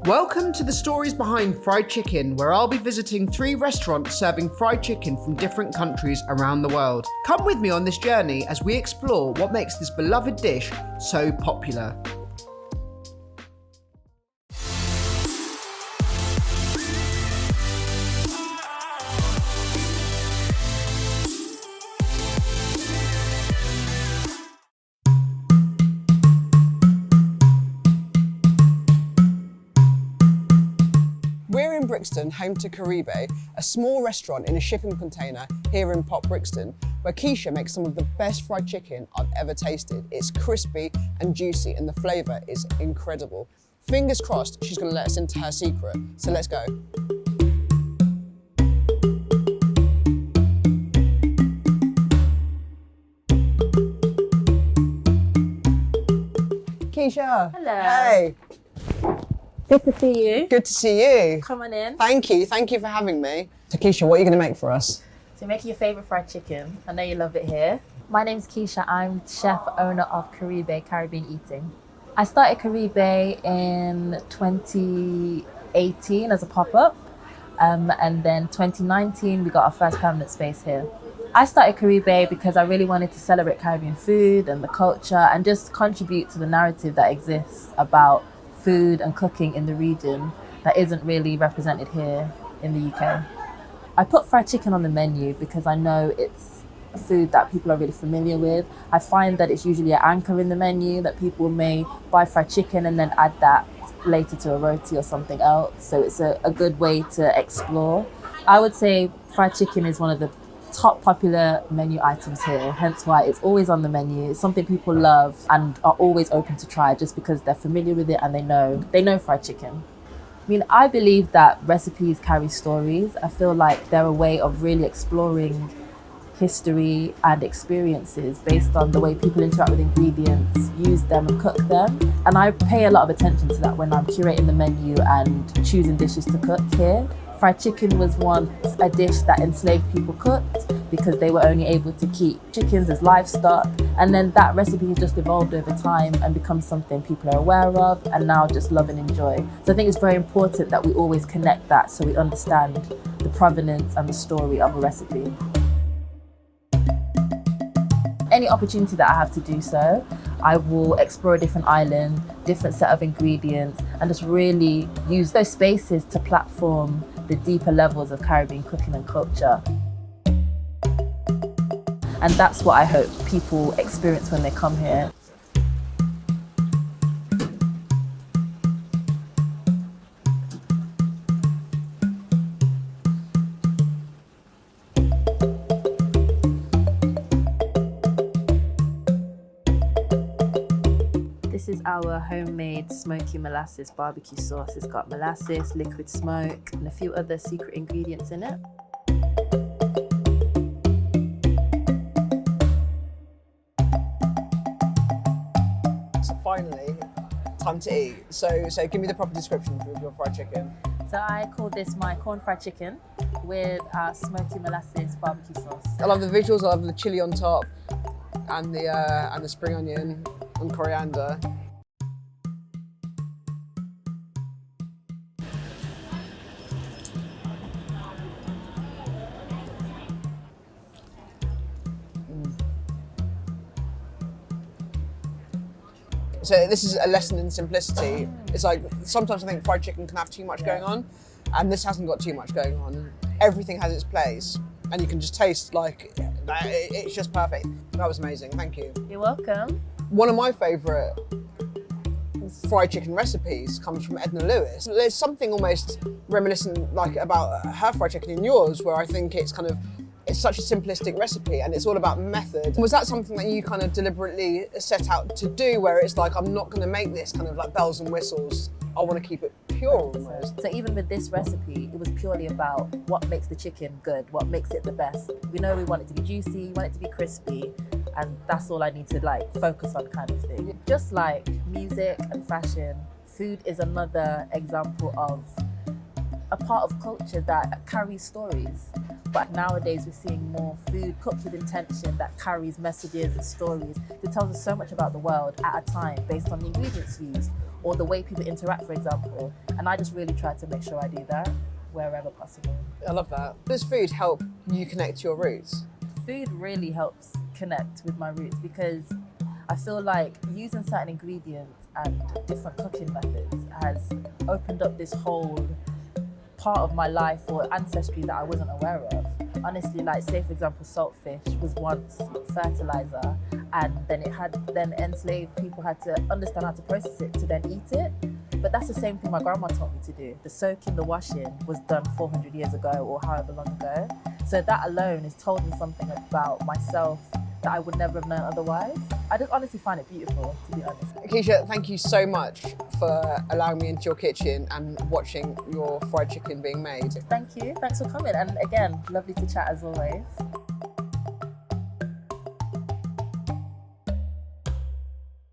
Welcome to the stories behind fried chicken, where I'll be visiting 3 restaurants serving fried chicken from different countries around the world. Come with me on this journey as we explore what makes this beloved dish so popular. We're in Brixton, home to Caribe, a small restaurant in a shipping container here in Brixton, where Keisha makes some of the best fried chicken I've ever tasted. It's crispy and juicy and the flavour is incredible. Fingers crossed she's going to let us into her secret, so let's go. Keisha. Hello. Hey. Good to see you. Good to see you. Come on in. Thank you for having me. So Keisha, what are you going to make for us? So you're making your favourite fried chicken. I know you love it here. My name's Keisha. I'm chef owner of Caribe, Caribbean Eating. I started Caribe in 2018 as a pop-up. And then 2019, we got our first permanent space here. I started Caribe because I really wanted to celebrate Caribbean food and the culture and just contribute to the narrative that exists about food and cooking in the region that isn't really represented here in the UK. I put fried chicken on the menu because I know it's a food that people are really familiar with. I find that it's usually an anchor in the menu, that people may buy fried chicken and then add that later to a roti or something else. So it's a good way to explore. I would say fried chicken is one of the top popular menu items here, hence why it's always on the menu. It's something people love and are always open to try just because they're familiar with it and they know fried chicken. I mean, I believe that recipes carry stories. I feel like they're a way of really exploring history and experiences based on the way people interact with ingredients, use them and cook them. And I pay a lot of attention to that when I'm curating the menu and choosing dishes to cook here. Fried chicken was once a dish that enslaved people cooked because they were only able to keep chickens as livestock. And then that recipe has just evolved over time and become something people are aware of and now just love and enjoy. So I think it's very important that we always connect that so we understand the provenance and the story of a recipe. Any opportunity that I have to do so, I will explore a different island, different set of ingredients, and just really use those spaces to platform the deeper levels of Caribbean cooking and culture. And that's what I hope people experience when they come here. This is our homemade smoky molasses barbecue sauce. It's got molasses, liquid smoke, and a few other secret ingredients in it. So finally, time to eat. So give me the proper description of your fried chicken. So I call this my corn fried chicken with our smoky molasses barbecue sauce. I love the visuals. I love the chili on top, and the spring onion and coriander. So this is a lesson in simplicity. It's like sometimes I think fried chicken can have too much going on, and this hasn't got too much going on. Everything has its place, and you can just taste like it's just perfect. That was amazing. Thank you. You're welcome. One of my favourite fried chicken recipes comes from Edna Lewis. There's something almost reminiscent like about her fried chicken in yours, where I think it's such a simplistic recipe and it's all about method. Was that something that you kind of deliberately set out to do, where it's like, I'm not going to make this kind of like bells and whistles, I want to keep it pure almost? So even with this recipe, it was purely about what makes the chicken good, what makes it the best. We know we want it to be juicy, we want it to be crispy, and that's all I need to like focus on kind of thing. Just like music and fashion, food is another example of a part of culture that carries stories. But nowadays we're seeing more food cooked with intention that carries messages and stories that tells us so much about the world at a time based on the ingredients used or the way people interact, for example. And I just really try to make sure I do that wherever possible. I love that. Does food help you connect to your roots? Food really helps connect with my roots because I feel like using certain ingredients and different cooking methods has opened up this whole part of my life or ancestry that I wasn't aware of. Honestly, like say for example, saltfish was once fertilizer, and then it had enslaved people had to understand how to process it to then eat it. But that's the same thing my grandma taught me to do. The soaking, the washing was done 400 years ago or however long ago. So that alone has told me something about myself that I would never have known otherwise. I just honestly find it beautiful, to be honest. Keisha, thank you so much for allowing me into your kitchen and watching your fried chicken being made. Thank you. Thanks for coming. And again, lovely to chat as always.